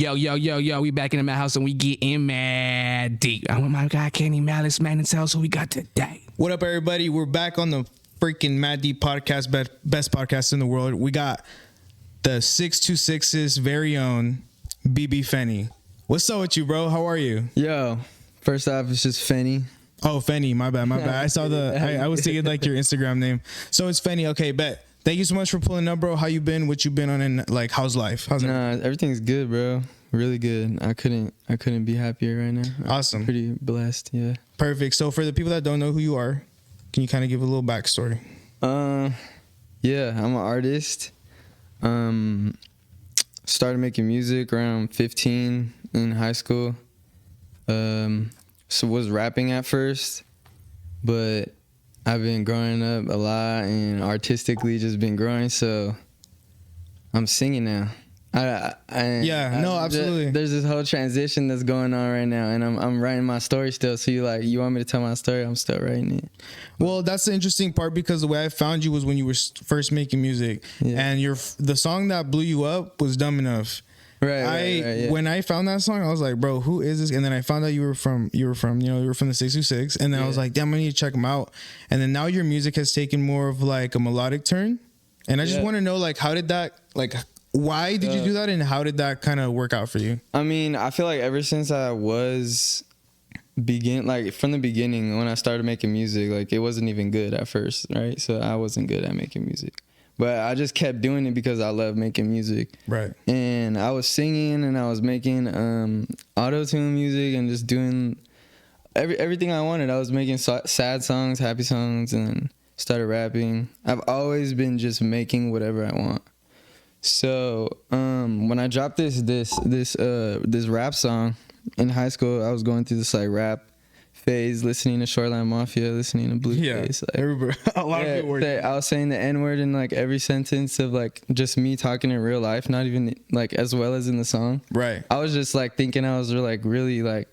Yo, we back in the madhouse and we getting mad deep. I'm with my guy Kenny Malice, man, and tell us who we got today. What up, everybody? We're back on the freaking Mad Deep podcast, best podcast in the world. We got the 626's very own BB Feni. What's up with you, bro? How are you? Yo, first off, it's just Feni. Oh, Feni, my bad. I saw I was thinking like your Instagram name. So it's Feni. Okay, bet. Thank you so much for pulling up, bro. How you been? What you been on? And like, how's life? How's Everything's good, bro. Really good. I couldn't be happier right now. Awesome. I'm pretty blessed. Yeah. Perfect. So for the people that don't know who you are, can you kind of give a little backstory? Yeah, I'm an artist. Started making music around 15 in high school. So was rapping at first, but I've been growing up a lot and artistically just been growing. So I'm singing now. Absolutely. There's this whole transition that's going on right now, and I'm writing my story still. So you want me to tell my story? I'm still writing it. Well, that's the interesting part because the way I found you was when you were first making music, and the song that blew you up was Dumb Enough. Right. When I found that song, I was like, bro, who is this? And then I found out you were from the 626, and then I was like, damn, I need to check them out. And then now your music has taken more of like a melodic turn, and I just want to know, like, how did that, like, why did you do that, and how did that kind of work out for you? I mean, I feel like ever since I was from the beginning when I started making music, like, it wasn't even good at first, right? So I wasn't good at making music. But I just kept doing it because I love making music. Right. And I was singing and I was making auto-tune music and just doing everything I wanted. I was making sad songs, happy songs, and then started rapping. I've always been just making whatever I want. So when I dropped this rap song in high school, I was going through this like rap phase, listening to Shoreline Mafia, listening to Blueface. A lot of people were. I was saying the N-word in like every sentence of like just me talking in real life, not even like as well as in the song. Right. I was just like thinking I was like really like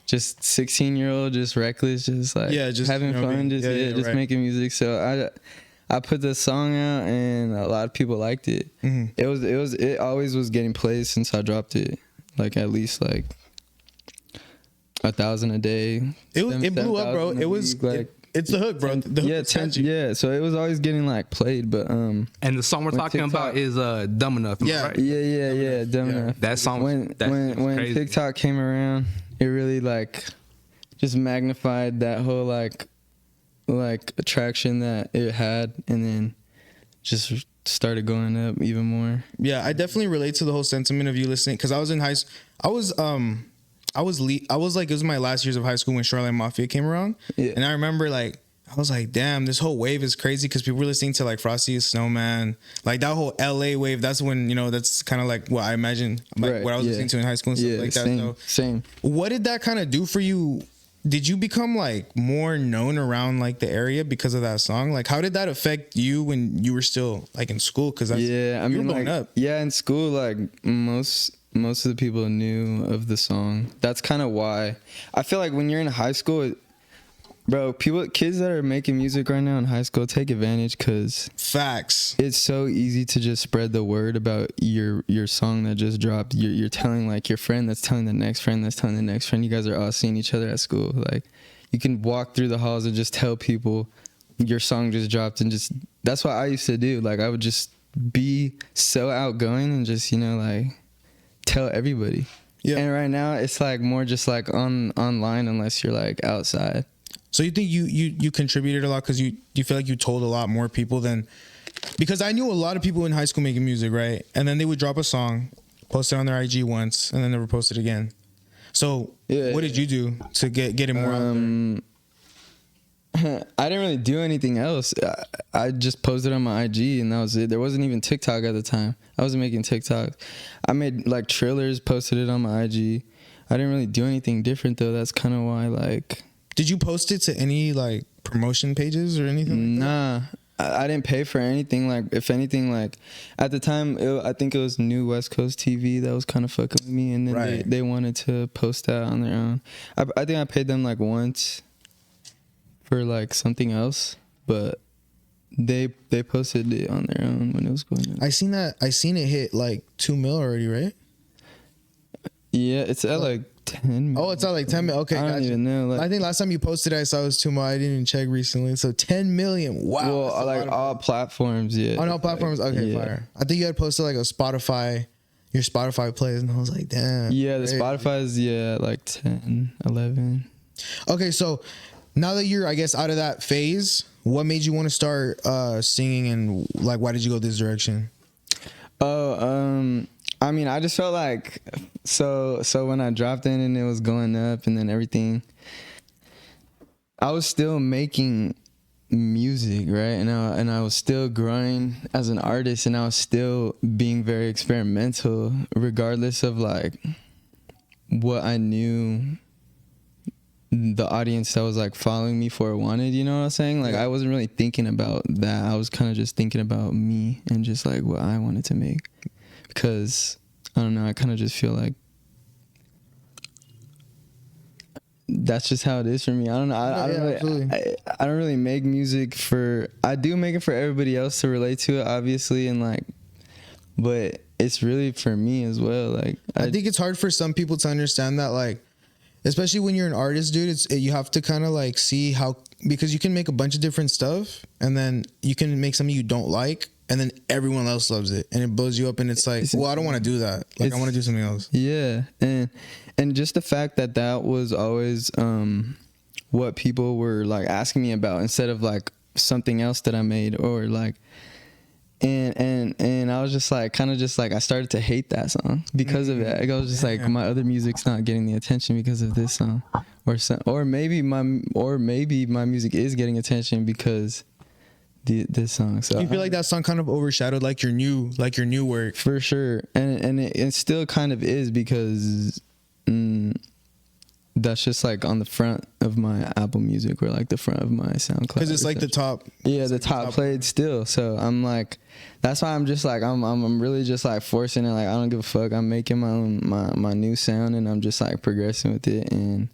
just 16-year-old, just reckless, just like just having fun, just making music. So I put the song out and a lot of people liked it. Mm-hmm. It always was getting plays since I dropped it, like at least like 1,000 a day. It blew up, bro. It was like it's the hook, bro. The hook so it was always getting like played, but and the song we're talking about is Dumb Enough. Right? Yeah, Dumb Enough. That song when crazy. TikTok came around, it really like just magnified that whole like attraction that it had, and then just started going up even more. Yeah, I definitely relate to the whole sentiment of you listening, because I was in high school. I was like, it was my last years of high school when Shoreline Mafia came around. Yeah. And I remember like, I was like, damn, this whole wave is crazy, because people were listening to like Frosty the Snowman, like that whole LA wave. That's when, that's kind of like what I imagine, like what I was listening to in high school and stuff like that. Same. What did that kind of do for you? Did you become like more known around like the area because of that song? Like, how did that affect you when you were still like in school? Because you were blowing up. Yeah, in school, like most of the people knew of the song. That's kind of why. I feel like when you're in high school, bro, kids that are making music right now in high school, take advantage, because facts. It's so easy to just spread the word about your song that just dropped. You're telling like your friend that's telling the next friend that's telling the next friend. You guys are all seeing each other at school. Like, you can walk through the halls and just tell people your song just dropped, and just that's what I used to do. Like, I would just be so outgoing and just like tell everybody. Yeah. And right now it's like more just like online, unless you're like outside. So you think you contributed a lot because you feel like you told a lot more people than, because I knew a lot of people in high school making music, right? And then they would drop a song, post it on their IG once, and then never post it again. So what did you do to get it more out there? I didn't really do anything else. I just posted on my IG and that was it. There wasn't even TikTok at the time. I wasn't making TikTok. I made like Trillers, posted it on my IG. I didn't really do anything different though. That's kind of why like. Did you post it to any like promotion pages or anything? Nah, I didn't pay for anything. Like, if anything, like at the time, I think it was New West Coast TV that was kind of fucking with me, and then they wanted to post that on their own. I think I paid them like once for like something else, but they posted it on their own when it was going on. I seen it hit like 2 mil already, right? Yeah, it's at like 10. Oh, it's at like 10 million. Okay, I don't gotcha. even know. Like, I think last time you posted it, I saw it was 2 million. I didn't even check recently. So 10 million. Wow. well, that's a like lot of- all platforms, yeah. on all platforms. Okay, yeah. fire. I think you had posted like a Spotify, your Spotify plays, and I was like, damn. Yeah, the crazy. Spotify's, yeah, like 10, 11. Okay, so now that you're, I guess, out of that phase, what made you want to start singing, and like, why did you go this direction? Oh, I mean, I just felt like so when I dropped in and it was going up and then everything, I was still making music, right? And I was still growing as an artist, and I was still being very experimental, regardless of like what I knew the audience that was like following me for wanted, you know what I'm saying? Like, I wasn't really thinking about that. I was kind of just thinking about me and just like what I wanted to make. Because I don't know, I kind of just feel like that's just how it is for me. I don't know. I don't really make music for. I do make it for everybody else to relate to it, obviously, and like, but it's really for me as well. Like, I think it's hard for some people to understand that, like, especially when you're an artist, dude. You have to kind of like see how, because you can make a bunch of different stuff, and then you can make something you don't like, and then everyone else loves it, and it blows you up, and it's like, well, I don't want to do that. Like, I want to do something else. Yeah, and just the fact that that was always what people were like asking me about, instead of like something else that I made, or like, and I was just like, kind of just like, I started to hate that song because of it. Like, I was just like, my other music's not getting the attention because of this song, or maybe my music is getting attention because this song. So Do you feel like that song kind of overshadowed like your new work? for sure, and it still kind of is, because that's just like on the front of my Apple Music, or like the front of my SoundCloud, Because it's like the top. Yeah, the top played still. So I'm like, that's why I'm just like, I'm really just like forcing it. Like, I don't give a fuck. I'm making my own my new sound, and I'm just like progressing with it and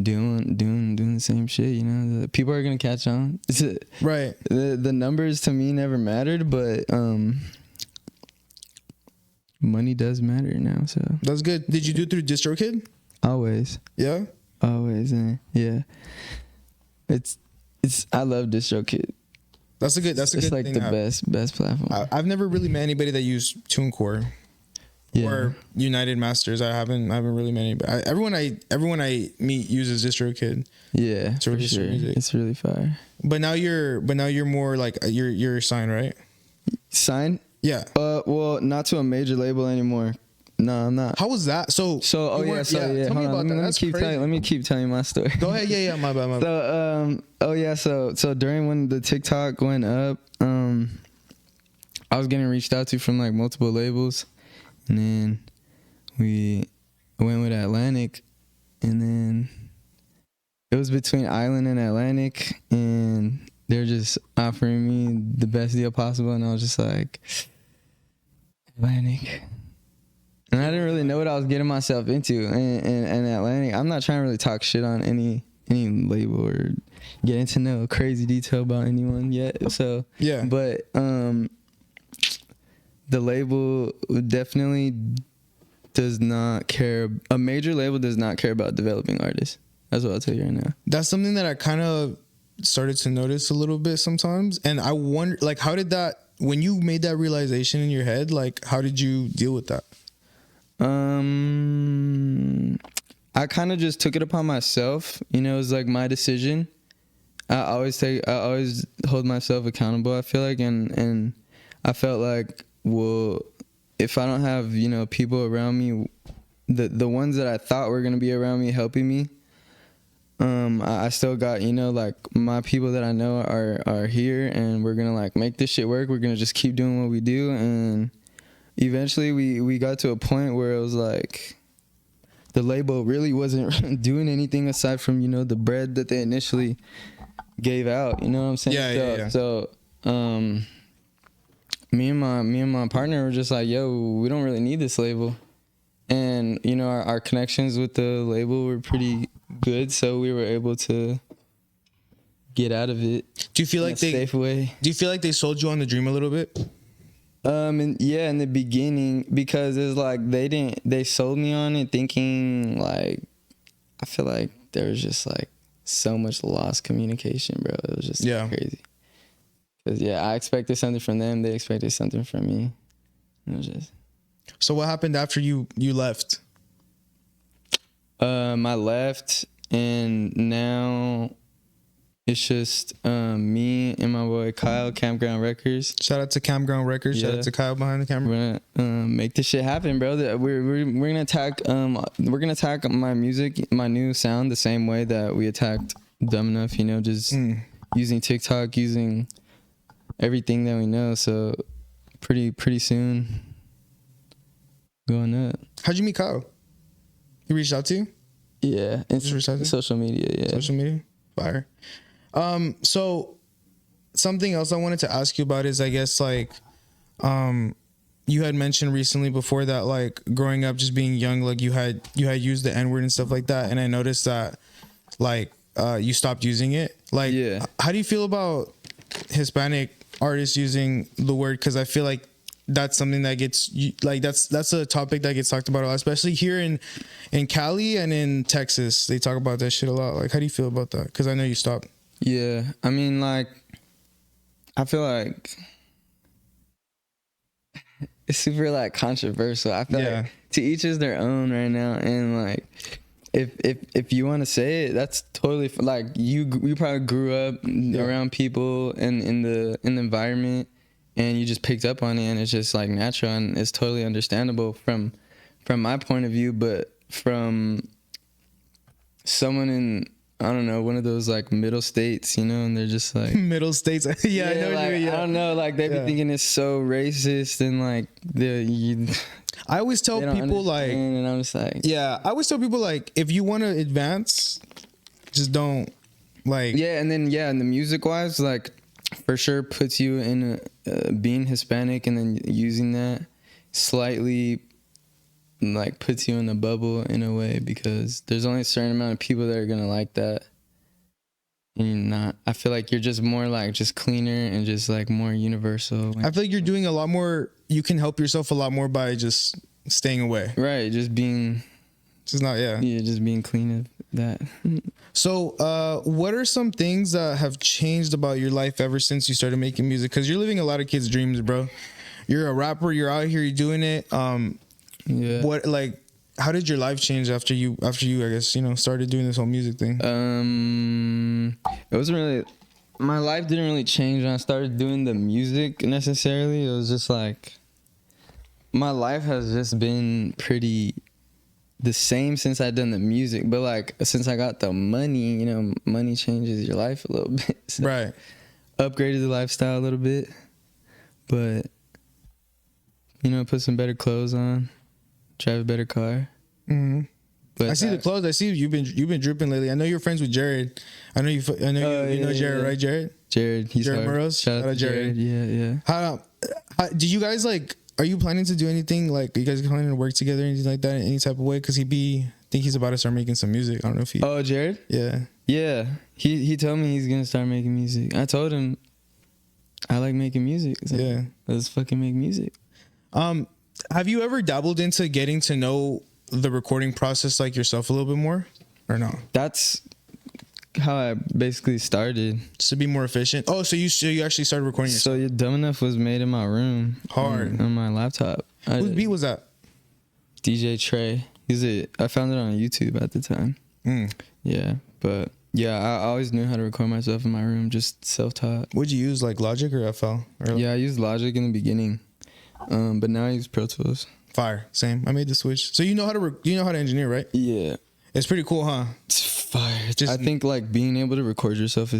doing the same shit. You know, the people are gonna catch on. Right. The numbers to me never mattered, but money does matter now. So That's good. Did you do it through DistroKid? always. Yeah. Always, yeah. It's I love DistroKid. That's a good It's thing. like the best platform. I've never really met anybody that used TuneCore or United Masters. I haven't really met anybody. Everyone I meet uses DistroKid. Yeah, to for release sure. your music. It's really fire. But now you're more like you're signed, right? Signed? Yeah. Well, not to a major label anymore. No, I'm not. How was that? So Tell me Tell me hold on. about that. That's crazy. Let me keep telling you my story. Go ahead. Yeah. My bad. So during when the TikTok went up, I was getting reached out to from like multiple labels, and then we went with Atlantic, and then it was between Island and Atlantic, and they're just offering me the best deal possible, and I was just like, Atlantic. And I didn't really know what I was getting myself into. And Atlantic, I'm not trying to really talk shit on any label or get into no crazy detail about anyone yet. So Yeah. But the label definitely does not care. A major label does not care about developing artists. That's what I'll tell you right now. That's something that I kind of started to notice a little bit sometimes. And I wonder, like, how did that, when you made that realization in your head, like, how did you deal with that? I kind of just took it upon myself. You know, it was like my decision. I always hold myself accountable, I feel like, and I felt like, well, if I don't have, you know, people around me, the ones that I thought were gonna be around me helping me, I still got, you know, like my people that I know are here, and we're gonna like make this shit work. We're gonna just keep doing what we do, and eventually we got to a point where it was like the label really wasn't doing anything aside from, you know, the bread that they initially gave out, you know what I'm saying? Yeah. So me and my partner were just like, yo, we don't really need this label. And, you know, our connections with the label were pretty good, so we were able to get out of it. Do you feel in like a safe way. Do you feel like they sold you on the dream a little bit? And yeah, in the beginning, because it's like they sold me on it thinking like, I feel like there was just like so much lost communication, bro. It was just crazy. Cause yeah, I expected something from them. They expected something from me. It was just. So what happened after you left? I left, and now it's just me and my boy Kyle, Campground Records. Shout out to Campground Records. Yeah. Shout out to Kyle behind the camera. We're gonna make this shit happen, bro. We're gonna attack my music, my new sound, the same way that we attacked Dumb Enough. You know, just using TikTok, using everything that we know. So pretty soon, going up. How'd you meet Kyle? He reached out to you? Yeah, social media. Yeah, social media. Fire. So something else I wanted to ask you about is, I guess, like, you had mentioned recently before that, like, growing up, just being young, like you had used the N-word and stuff like that, and I noticed that, like, you stopped using it. Like, how do you feel about Hispanic artists using the word? Because I feel like that's something that gets, like, that's a topic that gets talked about a lot, especially here in Cali and in Texas. They talk about that shit a lot. Like, how do you feel about that? Because I know you stopped. Yeah, I mean, like, I feel like it's super, like, controversial. I feel like to each is their own right now, and like, if you want to say it, that's totally like you probably grew up around people and in the environment, and you just picked up on it, and it's just like natural, and it's totally understandable from my point of view. But from someone in, I don't know, one of those like middle states, you know, and they're just like middle states. I know like, what you mean. I don't know, like they be thinking it's so racist, and like I always tell people, like, and I'm just like, I always tell people, like, if you want to advance, just don't, like, and then and the music wise, like, for sure puts you in being Hispanic, and then using that slightly like puts you in a bubble in a way, because there's only a certain amount of people that are gonna like that, and I feel like you're just more like just cleaner and just like more universal. I feel like you're doing a lot more, you can help yourself a lot more by just staying away, right? Just being just not just being clean of that. So what are some things that have changed about your life ever since you started making music? Because you're living a lot of kids' dreams, bro. You're a rapper, you're out here, you're doing it. What, like, how did your life change after you I guess, you know, started doing this whole music thing? It wasn't really, my life didn't really change when I started doing the music necessarily. It was just like, my life has just been pretty the same since I'd done the music, but like since I got the money, you know, money changes your life a little bit. So right. Upgraded the lifestyle a little bit, but, you know, put some better clothes on, drive a better car. Mm-hmm. But I see the clothes. I see you've been dripping lately. I know you're friends with Jared. I know you know Jared, right? Jared, he's Jared Murrows. Shout out to Jared. Yeah. How do you guys, like, are you planning to do anything, like, are you guys planning to work together, anything like that in any type of way? Because I think he's about to start making some music. I don't know if he. Oh, Jared? Yeah. He told me he's gonna start making music. I told him I like making music. So let's fucking make music. Have you ever dabbled into getting to know the recording process, like, yourself a little bit more, or no? That's how I basically started. Just to be more efficient. Oh, so you actually started recording yourself? So your Dumb Enough was made in my room. Hard. On my laptop. Whose beat was that? DJ Trey. I found it on YouTube at the time. Yeah, but yeah, I always knew how to record myself in my room, just self-taught. Would you use, like, Logic or FL? Yeah, I used Logic in the beginning, but now I use Pro Tools. Fire. Same. I made the switch. So you know how to engineer, right? Yeah. It's pretty cool, huh? It's fire. I think, like, being able to record yourself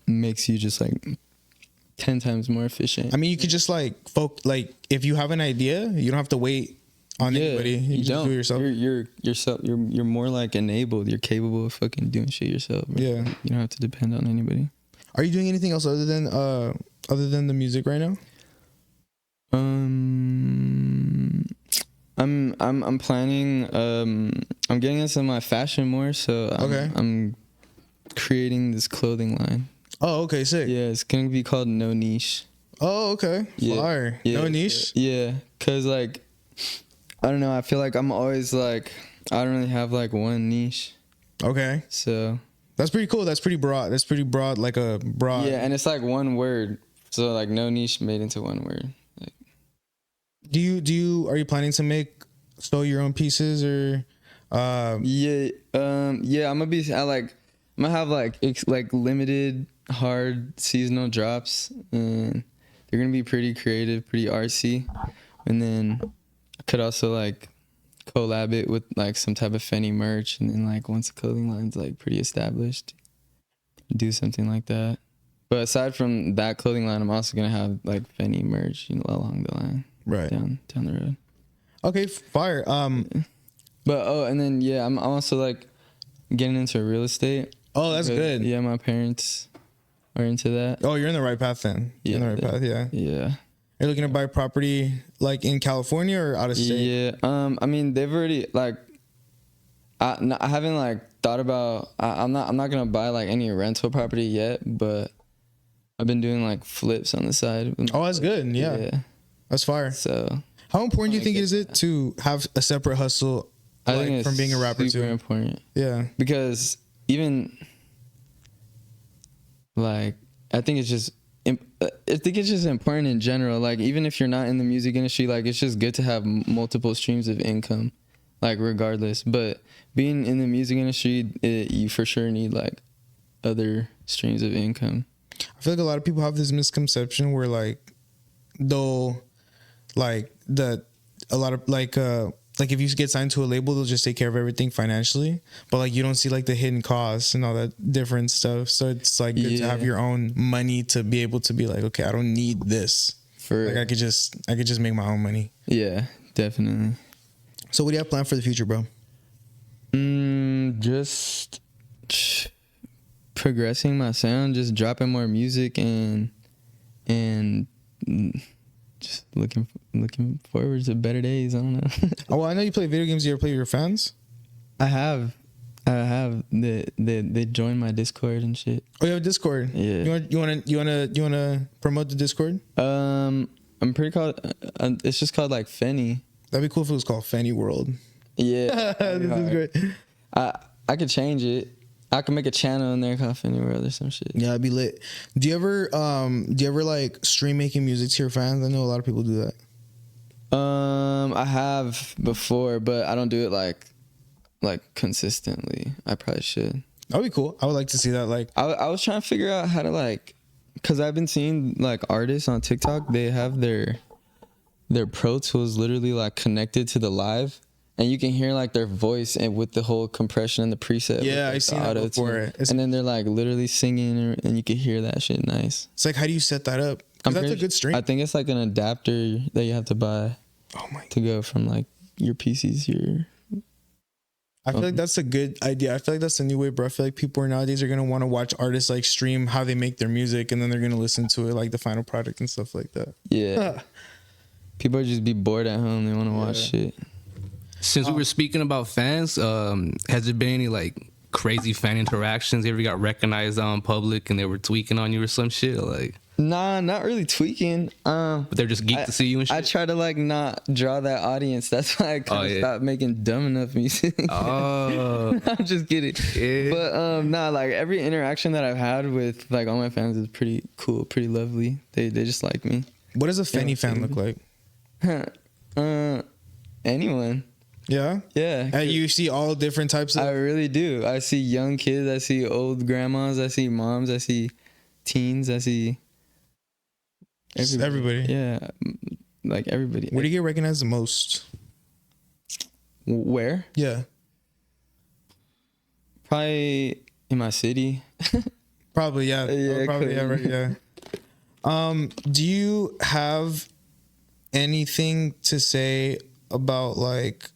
makes you just like 10 times more efficient. I mean, you could just like like, if you have an idea, you don't have to wait on anybody. You just do it yourself. You're more like enabled. You're capable of fucking doing shit yourself. Bro. Yeah. You don't have to depend on anybody. Are you doing anything else other than the music right now? I'm planning. I'm getting into my fashion more, so I'm creating this clothing line. Oh, okay, sick. Yeah, it's gonna be called No Niche. Oh, okay. Yeah. Fire. Yeah, No niche. Yeah, cause like I don't know. I feel like I'm always like I don't really have like one niche. Okay. So That's pretty cool. That's pretty broad. That's pretty broad, like a broad. yeah, and it's like one word. So like no niche made into one word. Like, Are you planning to make sew your own pieces or yeah, I'm gonna have like like limited hard seasonal drops, and they're gonna be pretty creative, pretty artsy, and then I could also like collab it with like some type of Feni merch, and then like once the clothing line's like pretty established, do something like that. But aside from that clothing line, I'm also gonna have like Feni merch, along the line, right down the road. Okay, fire. But and then yeah, I'm also like getting into real estate. Oh, that's good. Yeah, my parents are into that. Oh, you're in the right path then. You're in the right path, yeah. Yeah. You're looking to buy property like in California or out of state? Yeah. I mean, they've already like. I haven't like thought about. I'm not gonna buy like any rental property yet, but I've been doing like flips on the side. Oh, that's good. Yeah. That's fire. So. How important do you think is it to have a separate hustle? I think it's from being a rapper super too. important. Yeah. Because even like I think it's just important in general. Like even if you're not in the music industry, like it's just good to have multiple streams of income, like regardless. But being in the music industry, you for sure need like other streams of income. I feel like a lot of people have this misconception where like they'll like if you get signed to a label, they'll just take care of everything financially, but like you don't see like the hidden costs and all that different stuff. So it's like good to have your own money to be able to be like, okay, I don't need this. Like I could just make my own money. Yeah, definitely. So what do you have planned for the future, bro? Just progressing my sound, just dropping more music and just looking forward to better days. I don't know. Oh, well, I know you play video games. You ever play with your fans? I have. They joined my Discord and shit. Oh, you have a Discord? Yeah. You wanna promote the Discord? I'm pretty called. It's just called like Feni. That'd be cool if it was called Feni World. Yeah. This is great. I could change it. I could make a channel in there called Feni World or some shit. Yeah, it'd be lit. Do you ever like stream making music to your fans? I know a lot of people do that. I have before, but I don't do it like consistently. I probably should. That'd be cool. I would like to see that. Like, I was trying to figure out how to like, cause I've been seeing like artists on TikTok. They have their Pro Tools literally like connected to the live, and you can hear like their voice and with the whole compression and the preset. yeah, like, I've seen that before. And then they're like literally singing, and you can hear that shit nice. It's like, how do you set that up? 'Cause that's a good stream. I think it's like an adapter that you have to buy. Oh my! To go from like your PCs to your. I feel like that's a good idea. I feel like that's the new way, bro. I feel like people nowadays are gonna want to watch artists like stream how they make their music, and then they're gonna listen to it like the final product and stuff like that. Yeah. People just be bored at home. They want to watch shit. Since we were speaking about fans, has there been any like crazy fan interactions? You ever got recognized out in public and they were tweaking on you or some shit? Like, nah, not really tweaking. But they're just geeked to see you and shit. I try to like not draw that audience. That's why I kind of stopped making dumb enough music. Oh, I'm just kidding. Yeah. But nah, like every interaction that I've had with like all my fans is pretty cool, pretty lovely. They just like me. What does a Feni fan look like? Anyone. Yeah? Yeah. And you see all different types of... I really do. I see young kids. I see old grandmas. I see moms. I see teens. I see... Everybody. Yeah. Like everybody. Where do you get recognized the most? Where? Yeah. Probably in my city. Probably, yeah. Yeah, probably, yeah, right, yeah. Do you have anything to say about like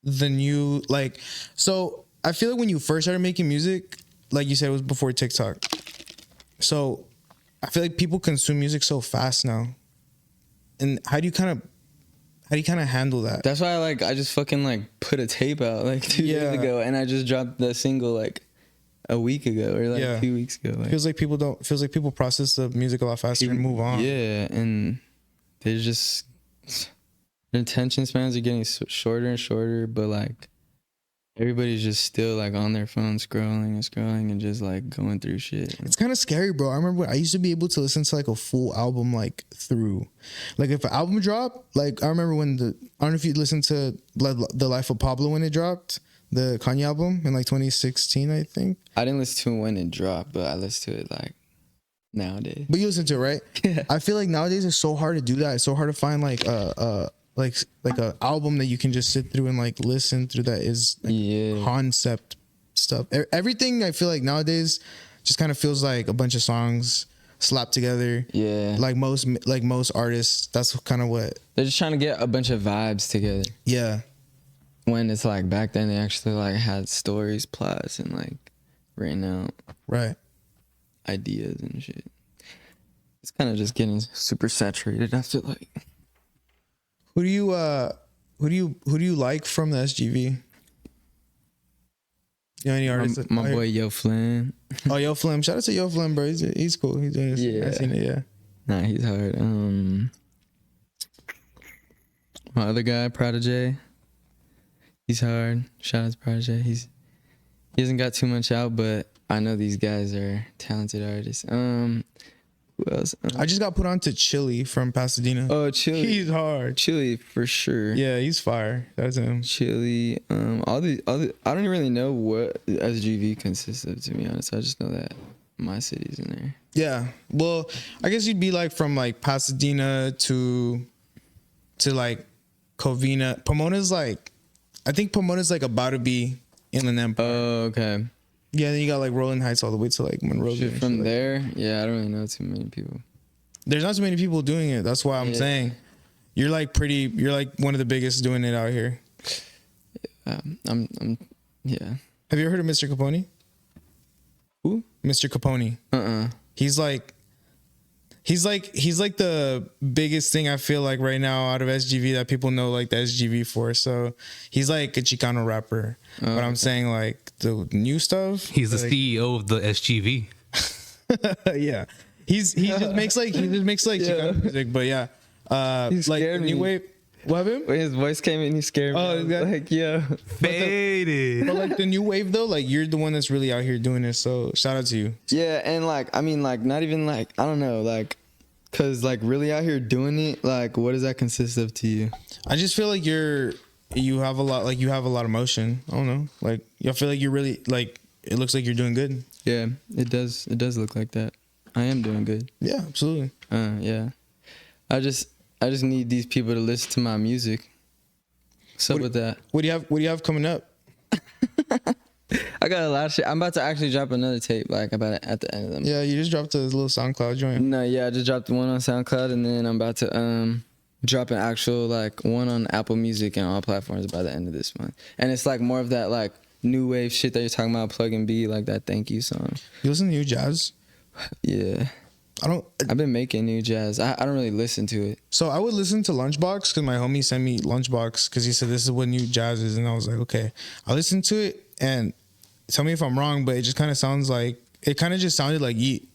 the new, like, so I feel like when you first started making music, like you said, it was before TikTok. So I feel like people consume music so fast now. And how do you kind of handle that? That's why I just fucking like put a tape out like 2 years ago, and I just dropped the single like a week ago or like 2 weeks ago. Like, feels like people process the music a lot faster and move on. Yeah, and they just, their attention spans are getting shorter and shorter, but like everybody's just still like on their phone scrolling and just like going through shit. It's kind of scary, bro. I remember I used to be able to listen to like a full album like through. Like if an album dropped, like I remember when I don't know if you listened to The Life of Pablo when it dropped, the Kanye album in like 2016, I think. I didn't listen to it when it dropped, but I listened to it like nowadays. But you listen to it, right? Yeah. I feel like nowadays it's so hard to do that. It's so hard to find like a album that you can just sit through and like listen through that is like concept stuff. Everything I feel like nowadays just kind of feels like a bunch of songs slapped together. Yeah. Like most artists, that's kind of what they're just trying to get a bunch of vibes together. Yeah. When it's like back then they actually like had stories, plots, and like written out ideas and shit. It's kind of just getting super saturated. I feel like. Who do you like from the SGV? You know any artists? My boy Yo Flynn. Oh, Yo Flynn. Shout out to Yo Flynn, bro. He's cool. He's doing this. Yeah. I've seen it, yeah. Nah, he's hard. My other guy, Prodigy. He's hard. Shout out to Prodigy. He hasn't got too much out, but I know these guys are talented artists. Who else? I just got put on to Chili from Pasadena. Oh, Chili. He's hard. Chili for sure. Yeah, he's fire. That's him. Chili. All the I don't really know what SGV consists of, to be honest. I just know that my city's in there. Yeah. Well, I guess you'd be like from like Pasadena to like Covina. Pomona's like, I think Pomona's like about to be Inland Empire. Oh, okay. Yeah, then you got like Rolling Heights all the way to like Monrovia. Shit, from there, yeah, I don't really know too many people. There's not too many people doing it. That's why I'm saying you're like one of the biggest doing it out here. I'm yeah. Have you ever heard of Mr. Capone? Who? Mr. Capone. He's like the biggest thing I feel like right now out of SGV that people know like the SGV for. So he's like a Chicano rapper. But I'm saying like the new stuff. He's the like, CEO of the SGV. Yeah. He just makes like Chicano music, but yeah. Like the new wave. What happened? When his voice came in, he scared me. Oh, exactly. Like, yeah. Faded. But like the new wave though, like you're the one that's really out here doing this. So shout out to you. Yeah, and like I mean like not even like I don't know, like cause like really out here doing it, like what does that consist of to you? I just feel like you have a lot of motion. I don't know. Like I feel like you're really like it looks like you're doing good. Yeah, it does look like that. I am doing good. Yeah, absolutely. Yeah. I just need these people to listen to my music. What's up with that? What do you have coming up? I got a lot of shit. I'm about to actually drop another tape, like about at the end of them. Yeah, you just dropped a little SoundCloud joint. No, yeah, I just dropped one on SoundCloud, and then I'm about to drop an actual like one on Apple Music and all platforms by the end of this month. And it's like more of that like new wave shit that you're talking about, plug and be like that thank you song. You listen to new jazz? Yeah. I've been making new jazz. I don't really listen to it. So I would listen to Lunchbox because my homie sent me Lunchbox because he said this is what new jazz is, and I was like, okay. I listened to it and tell me if I'm wrong, but it just kind of sounds like it kind of just sounded like Yeet.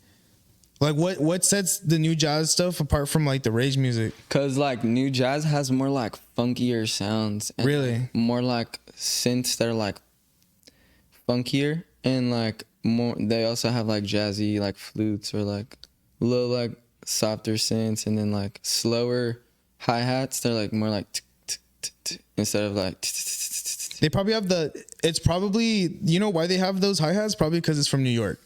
Like what sets the new jazz stuff apart from like the rage music? Cause like new jazz has more like funkier sounds. And really? More like synths that are like funkier and like more. They also have like jazzy like flutes or like little like softer synths and then like slower hi-hats. They're like more like instead of like. They probably have it's probably, you know why they have those hi-hats? Probably because it's from New York.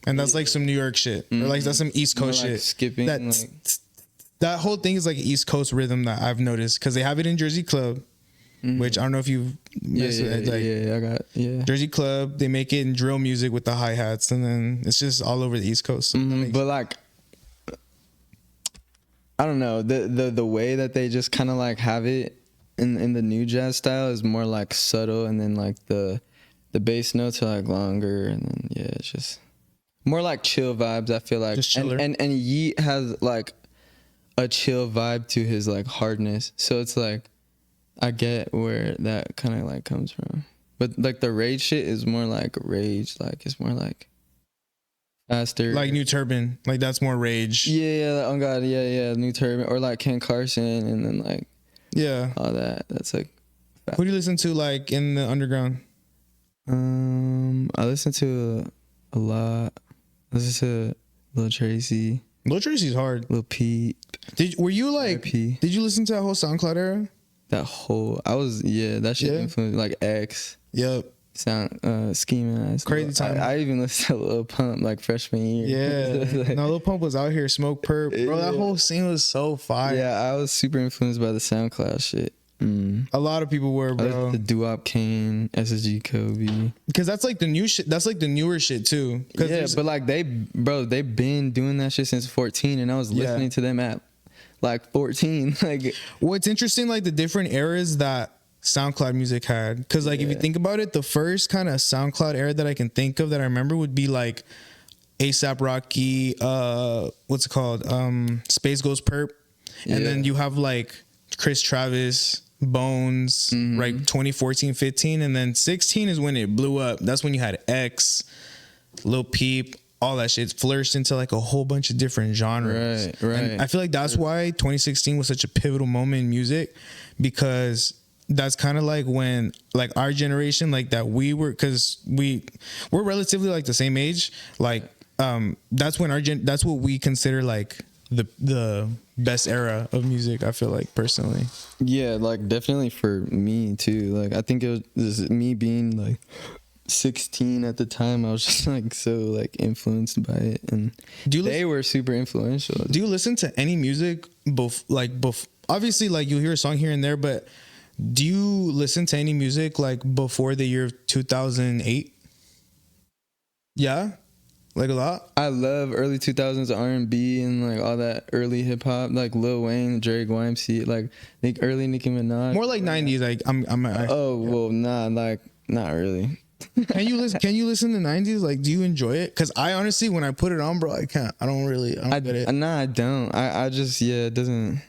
And that's like some New York shit. Or like that's some East Coast like shit. Skipping. That whole thing is like an East Coast rhythm that I've noticed. Because they have it in Jersey Club. Which I don't know if you've messed with it. I got Jersey Club, they make it in drill music with the hi-hats. And then it's just all over the East Coast. So but like, I don't know. The way that they just kind of like have it in the new jazz style is more like subtle, and then like the bass notes are like longer, and then it's just more like chill vibes. I feel like just chiller. And Yeet has like a chill vibe to his like hardness, so it's like I get where that kind of like comes from. But like the rage shit is more like rage. Like it's more like faster. Like New Turban. Like that's more rage. Yeah. Oh God. Yeah. New Turban or like Ken Carson and then like Yeah. all that. That's like. Who do you listen to like in the underground? I listen to a lot. I listen to Lil Tracy. Lil Tracy's hard. Lil Peep. Were you like? RP. Did you listen to that whole SoundCloud era? That whole that shit influenced like X. Yep. Ski Mask. Crazy time. I even listened to Lil Pump like freshman year. Yeah. Like, no, Lil Pump was out here, Smoke Perp. Bro, that whole scene was so fire. yeah, I was super influenced by the SoundCloud shit. A lot of people were, bro. The Doo-Wop Kane, SSG Kobe. Because that's like the new shit. That's like the newer shit too. Yeah, but like they've been doing that shit since 14, and I was listening to them at like 14. Like, what's interesting, like the different eras that SoundCloud music had. Because like if you think about it, the first kind of SoundCloud era that I can think of that I remember would be like ASAP Rocky. What's it called? Space Ghost Perp, and then you have like Chris Travis. Bones, right? 2014, 15, and then 16 is when it blew up. That's when you had X, Lil Peep, all that shit flourished into like a whole bunch of different genres. Right. And I feel like that's why 2016 was such a pivotal moment in music, because that's kind of like when like our generation, like that we were, because we're relatively like the same age. Like that's when that's what we consider like the best era of music, I feel like, personally. Yeah, like definitely for me too. Like I think it was me being like 16 at the time. I was just like so like influenced by it, and they were super influential. Do you listen to any music obviously like you'll hear a song here and there, but do you listen to any music like before the year of 2008? Yeah. Like a lot? I love early 2000s R&B and like all that early hip hop, like Lil Wayne, Drake, YMC, like early Nicki Minaj. More like 90s. Like not really. Can you listen to 90s? Like, do you enjoy it? Because I honestly, when I put it on, bro, I can't. I don't get it. Nah, I don't. I just it doesn't.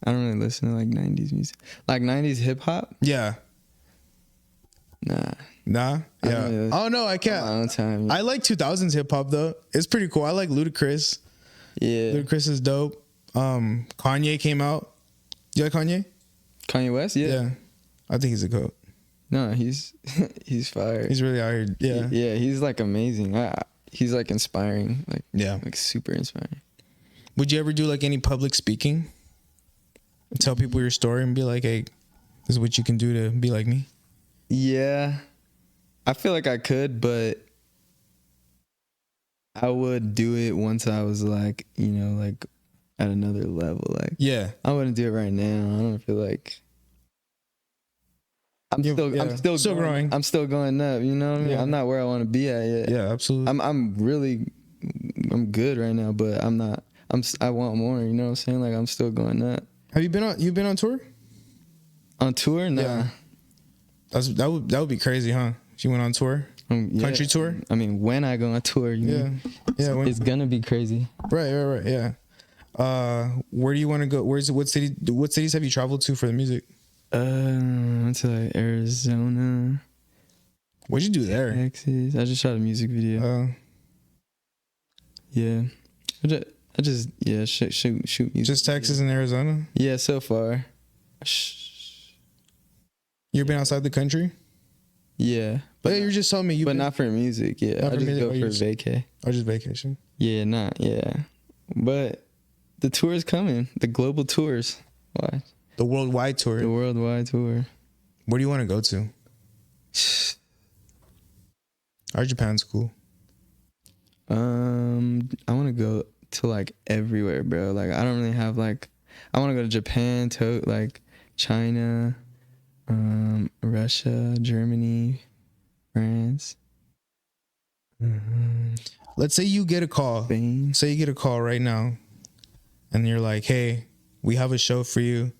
I don't really listen to like 90s music, like 90s hip hop. Yeah. Nah. Yeah. Really, oh no, I can't. My own time. Yeah. I like 2000s hip hop though. It's pretty cool. I like Ludacris. Yeah. Ludacris is dope. Kanye came out. You like Kanye? Kanye West? Yeah. I think he's a goat. No, he's fire. He's really out here. Yeah. Yeah, he's like amazing. He's like inspiring. Like, yeah. Like super inspiring. Would you ever do like any public speaking? Tell people your story and be like, hey, this is what you can do to be like me? Yeah. I feel like I could, but I would do it once I was like, like at another level. Like, yeah, I wouldn't do it right now. I don't feel like I'm still growing. I'm still going up. You know what I mean? Yeah. I'm not where I want to be at yet. Yeah, absolutely. I'm good right now, but I'm not. I want more. You know what I'm saying? Like I'm still going up. Have you been on tour? On tour? Nah. Yeah. That would be crazy, huh? If you went on tour, country tour. I mean, when I go on tour, it's gonna be crazy. Right. Yeah. Where do you want to go? What cities have you traveled to for the music? Went to like Arizona. What'd you do there? Texas. I just shot a music video. Yeah. I just shoot music. Just Texas and Arizona? Yeah, so far. You've been outside the country? Yeah. But you were just telling me not for music, yeah. I just go for vacay. Or just vacation? Yeah, but the tour is coming. The global tours. Why? The worldwide tour. The worldwide tour. Where do you want to go to? Our Japan's cool. I want to go to like everywhere, bro. Like I don't really have like. I want to go to Japan, like China, Russia, Germany, France. Let's say you get a call. Spain. Say you get a call right now, and you're like, "Hey, we have a show for you.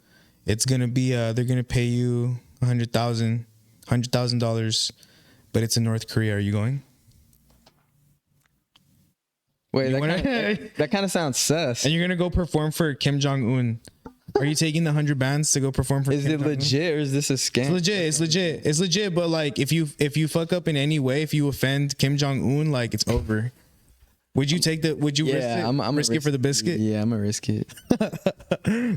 It's gonna be they're gonna pay you $100,000, but it's in North Korea. Are you going?" Wait, that kind of sounds sus. And you're gonna go perform for Kim Jong-un. Are you taking the 100 bands to go perform for? Is Kim it Jong-un? legit or is this a scam? It's legit. It's legit. It's legit. But like, if you fuck up in any way, if you offend Kim Jong Un, like it's over. Would you take the? Would you risk it? I'm risk it for the biscuit? Yeah, I'm gonna risk it.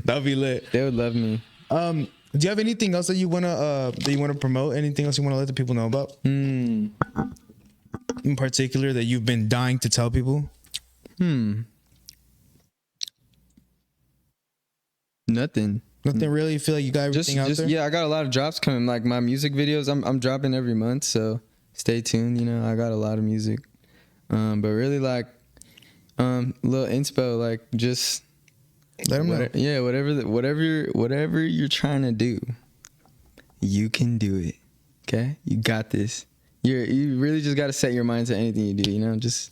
That'd be lit. They would love me. Do you have anything else that you wanna promote? Anything else you wanna let the people know about? In particular, that you've been dying to tell people? Nothing. Nothing really. You feel like you got everything out there? Yeah, I got a lot of drops coming. Like my music videos, I'm dropping every month, so stay tuned. You know, I got a lot of music. But really, like, little inspo, like, just let them know. Yeah, whatever you're trying to do, you can do it. Okay, you got this. You really just got to set your mind to anything you do. You know, just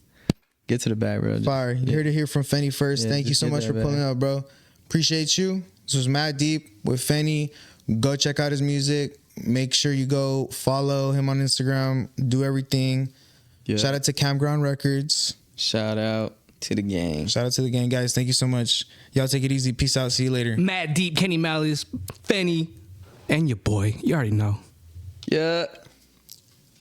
get to the bag, bro. Fire. You heard it here from Feni first. Yeah, Thank you so much for pulling up, bro. Appreciate you. This was Mad Deep with Feni. Go check out his music. Make sure you go follow him on Instagram. Do everything. Yeah. Shout out to Campground Records. Shout out to the gang. Shout out to the gang, guys. Thank you so much. Y'all take it easy. Peace out. See you later. Mad Deep, Kenny Malice, Feni, and your boy. You already know. Yeah.